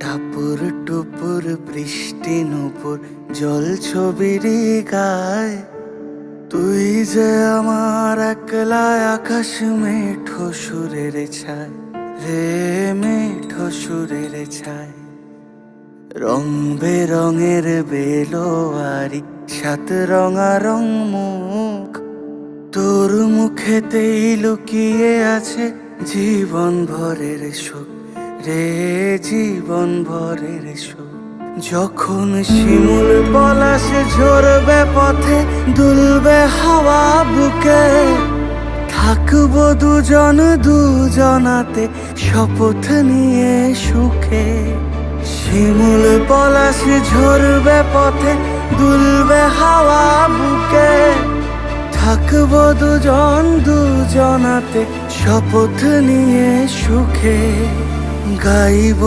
টাপুর টুপুর বৃষ্টি নুপুর জল ছবিরি গায়, তুই যে আমার একলা আকাশ মেঠো সুরের ছায় রে, মেঠো সুরের ছায়। রং বেরঙের বেলোয়ারি সাত রঙারং মুখ, তোর মুখেতেই লুকিয়ে আছে জীবন ভরের সুখ রে, জীবন ভরের সুখ। যখন শিমুল পলাশ ঝরবে পথে, দুলবে হাওয়া বুকে, থাকবো দুজন দুজনাতে শপথ নিয়ে সুখে। শিমুল পলাশ ঝরবে পথে, দুলবে হাওয়া বুকে, থাকবো দুজন দুজনাতে শপথ নিয়ে সুখে। গাইব